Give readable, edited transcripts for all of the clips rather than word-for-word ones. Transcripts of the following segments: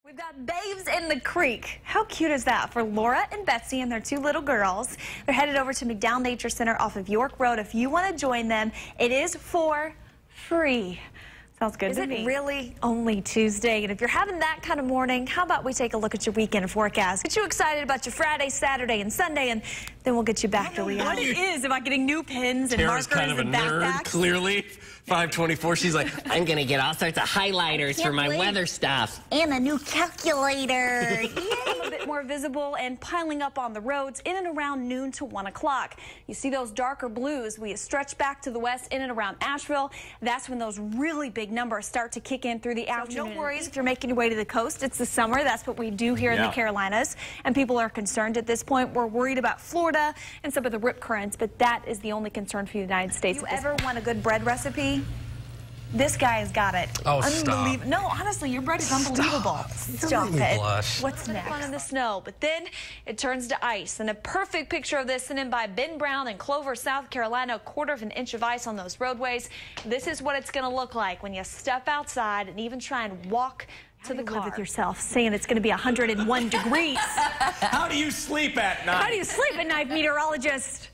We've got Babes in the Creek. How cute is that for Laura and Betsy and their two little girls? They're headed over to McDowell Nature Center off of York Road. If you want to join them, it is for free. Sounds good to me. Is it really only Tuesday? And if you're having that kind of morning, how about we take a look at your weekend forecast? Get you excited about your Friday, Saturday, and Sunday, and then we'll get you back to reality. What it is about getting new pens and Tera's markers kind of a and nerd, backpacks. clearly. 524, she's like, I'm going to get all sorts of highlighters for my weather stuff. And a new calculator. A bit more visible and piling up on the roads in and around noon to 1 o'clock. You see those darker blues. We stretch back to the west in and around Asheville. That's when those really big numbers start to kick in through the afternoon. No worries if you're making your way to the coast. It's the summer. That's what we do here in the Carolinas. And people are concerned at this point. We're worried about Florida and some of the rip currents, but that is the only concern for the United States. You ever want a good bread recipe? This guy has got it. Oh, stop. No, honestly, your bread is unbelievable. Stop it. What's next? Fun in the snow, but then it turns to ice. And a perfect picture of this sent in by Ben Brown in Clover, South Carolina. 1/4 inch of ice on those roadways. This is what it's going to look like when you step outside and even try and walk to the car. Live with yourself, saying it's going to be 101 degrees. How do you sleep at night? How do you sleep at night, meteorologist?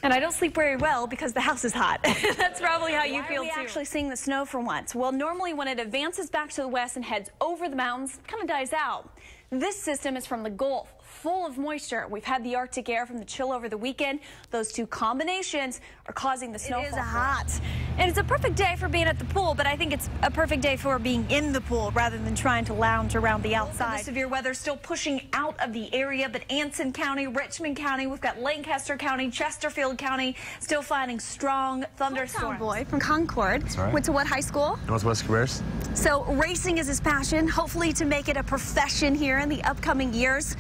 And I don't sleep very well because the house is hot. That's probably how you feel, too. Why are we actually seeing the snow for once? Well, normally when it advances back to the west and heads over the mountains, it kind of dies out. This system is from the Gulf, full of moisture. We've had the Arctic air from the chill over the weekend. Those two combinations are causing the snowfall. It is hot. And it's a perfect day for being at the pool, but I think it's a perfect day for being in the pool rather than trying to lounge around the outside. The severe weather still pushing out of the area, but Anson County, Richmond County, we've got Lancaster County, Chesterfield County, still finding strong thunderstorms. Boy from Concord. That's right. Went to what high school? Northwest Cabarrus. So racing is his passion, hopefully to make it a profession here in the upcoming years.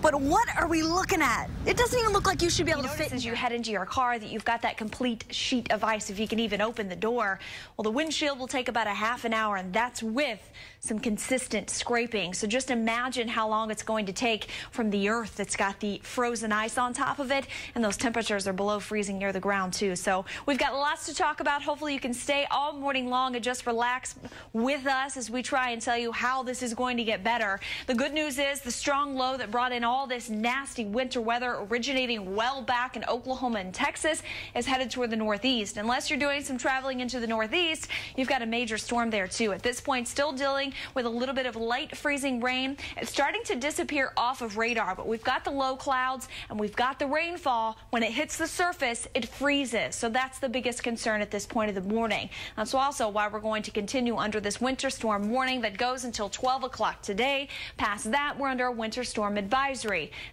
But what are we looking at? It doesn't even look like you should be able to fit as you head into your car that you've got that complete sheet of ice if you can even open the door. Well, the windshield will take about a half an hour, and that's with some consistent scraping. So just imagine how long it's going to take from the earth that's got the frozen ice on top of it, and those temperatures are below freezing near the ground too. So we've got lots to talk about. Hopefully you can stay all morning long and just relax with us as we try and tell you how this is going to get better. The good news is the strong low that brought in all this nasty winter weather originating well back in Oklahoma and Texas is headed toward the northeast. Unless you're doing some traveling into the northeast, you've got a major storm there too. At this point, still dealing with a little bit of light freezing rain. It's starting to disappear off of radar, but we've got the low clouds and we've got the rainfall. When it hits the surface, it freezes. So that's the biggest concern at this point of the morning. That's also why we're going to continue under this winter storm warning that goes until 12 o'clock today. Past that, we're under a winter storm advisory.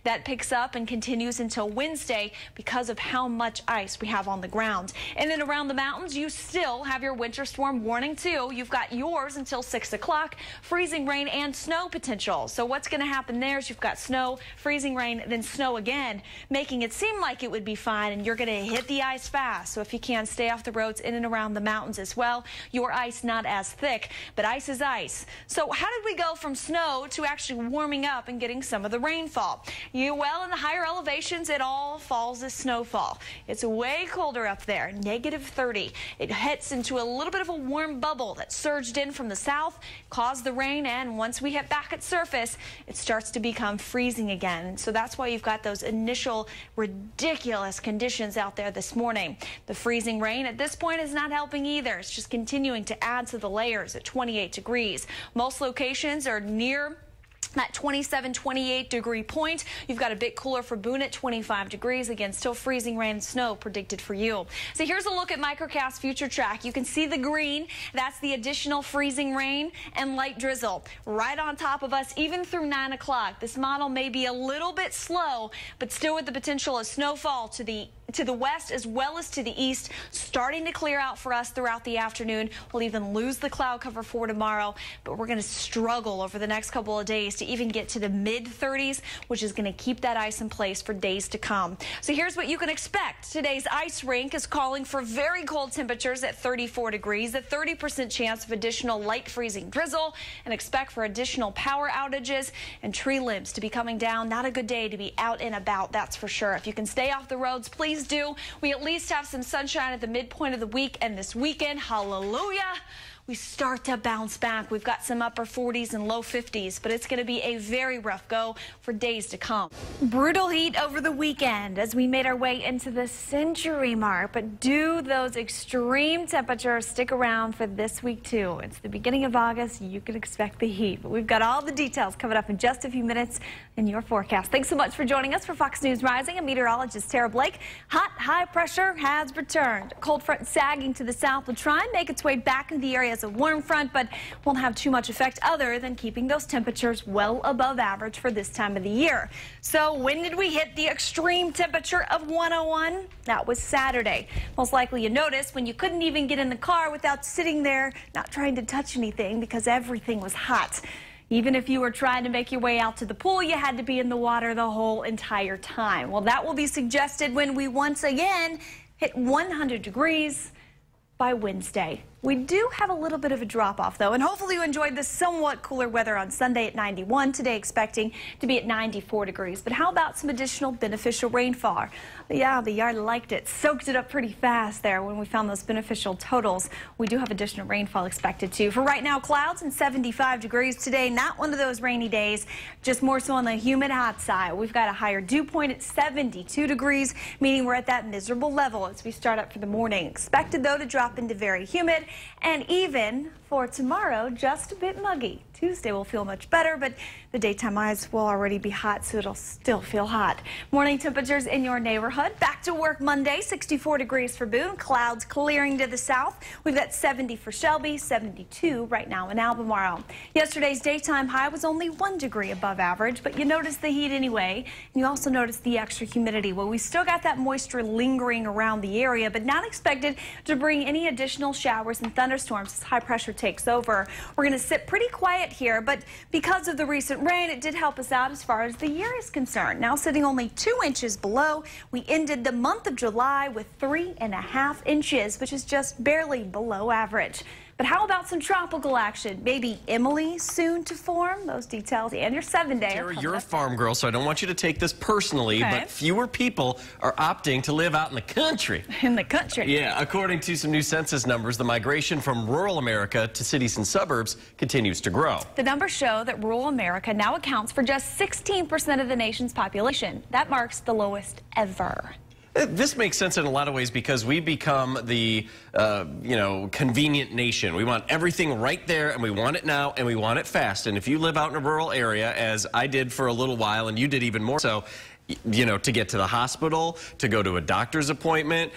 That picks up and continues until Wednesday because of how much ice we have on the ground. And then around the mountains, you still have your winter storm warning too. You've got yours until 6 o'clock, freezing rain and snow potential. So what's going to happen there is you've got snow, freezing rain, then snow again, making it seem like it would be fine, and you're going to hit the ice fast. So if you can, stay off the roads in and around the mountains as well. Your ice not as thick, but ice is ice. So how did we go from snow to actually warming up and getting some of the rainfall? Well, in the higher elevations, it all falls as snowfall. It's way colder up there, -30. It hits into a little bit of a warm bubble that surged in from the south, caused the rain, and once we hit back at surface, it starts to become freezing again. And so that's why you've got those initial ridiculous conditions out there this morning. The freezing rain at this point is not helping either. It's just continuing to add to the layers at 28 degrees. Most locations are near that 27, 28 degree point. You've got a bit cooler for Boone at 25 degrees. Again, still freezing rain and snow predicted for you. So here's a look at Microcast Future Track. You can see the green. That's the additional freezing rain and light drizzle right on top of us, even through 9 o'clock. This model may be a little bit slow, but still with the potential of snowfall to the west as well as to the east, starting to clear out for us throughout the afternoon. We'll even lose the cloud cover for tomorrow, but we're going to struggle over the next couple of days to even get to the mid-30s, which is going to keep that ice in place for days to come. So here's what you can expect. Today's ice rink is calling for very cold temperatures at 34 degrees, a 30% chance of additional light freezing drizzle, and expect for additional power outages and tree limbs to be coming down. Not a good day to be out and about, that's for sure. If you can stay off the roads, please do. We at least have some sunshine at the midpoint of the week and this weekend. Hallelujah. we start to bounce back. We've got some upper 40s and low 50s, but it's going to be a very rough go for days to come. Brutal heat over the weekend as we made our way into the century mark, but do those extreme temperatures stick around for this week too? It's the beginning of August. You can expect the heat, but we've got all the details coming up in just a few minutes in your forecast. Thanks so much for joining us. For Fox News Rising, I'm meteorologist Tera. Hot, high pressure has returned. A cold front sagging to the south will try and make its way back into the area as a warm front, but won't have too much effect other than keeping those temperatures well above average for this time of the year. So when did we hit the extreme temperature of 101? That was Saturday. Most likely you noticed when you couldn't even get in the car without sitting there, not trying to touch anything because everything was hot. Even if you were trying to make your way out to the pool, you had to be in the water the whole entire time. Well, that will be suggested when we once again hit 100 degrees by Wednesday. We do have a little bit of a drop-off, though, and hopefully you enjoyed the somewhat cooler weather on Sunday at 91. Today expecting to be at 94 degrees. But how about some additional beneficial rainfall? Yeah, the yard liked it. Soaked it up pretty fast there when we found those beneficial totals. We do have additional rainfall expected, too. For right now, clouds and 75 degrees today. Not one of those rainy days, just more so on the humid hot side. We've got a higher dew point at 72 degrees, meaning we're at that miserable level as we start up for the morning. Expected, though, to drop into very humid. And even for tomorrow, just a bit muggy. Tuesday will feel much better, but the daytime highs will already be hot, so it'll still feel hot. Morning temperatures in your neighborhood. Back to work Monday, 64 degrees for Boone. Clouds clearing to the south. We've got 70 for Shelby, 72 right now in Albemarle. Yesterday's daytime high was only 1 degree above average, but you notice the heat anyway. And you also notice the extra humidity. Well, we still got that moisture lingering around the area, but not expected to bring any additional showers and thunderstorms as high pressure takes over. We're going to sit pretty quiet here, but because of the recent rain, it did help us out as far as the year is concerned. Now sitting only 2 inches below, we ended the month of July with 3.5 inches, which is just barely below average. But how about some tropical action? Maybe Emily soon to form? Those details and your 7-day. Tara, you're a farm girl, so I don't want you to take this personally, but fewer people are opting to live out in the country. In the country? Yeah, according to some new census numbers, the migration from rural America to cities and suburbs continues to grow. The numbers show that rural America now accounts for just 16% of the nation's population. That marks the lowest ever. This makes sense in a lot of ways because we become the, convenient nation. We want everything right there, and we want it now, and we want it fast. And if you live out in a rural area, as I did for a little while, and you did even more so, to get to the hospital, to go to a doctor's appointment,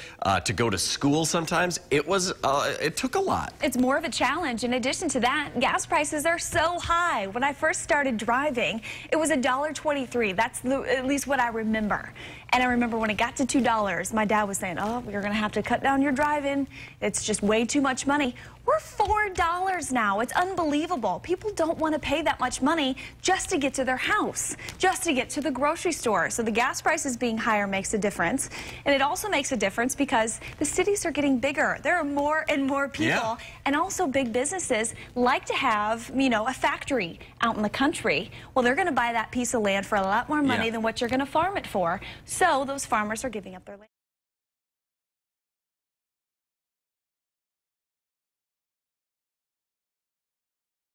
to go to school sometimes, it took a lot. It's more of a challenge. In addition to that, gas prices are so high. When I first started driving, it was $1.23. That's at least what I remember. And I remember when it got to $2, my dad was saying, oh, you're going to have to cut down your driving. It's just way too much money. We're $4 now. It's unbelievable. People don't want to pay that much money just to get to their house, just to get to the grocery store. So the gas prices being higher makes a difference. And it also makes a difference because the cities are getting bigger. There are more and more people. And also big businesses like to have, a factory out in the country. Well, they're going to buy that piece of land for a lot more money than what you're going to farm it for. So those farmers are giving up their land.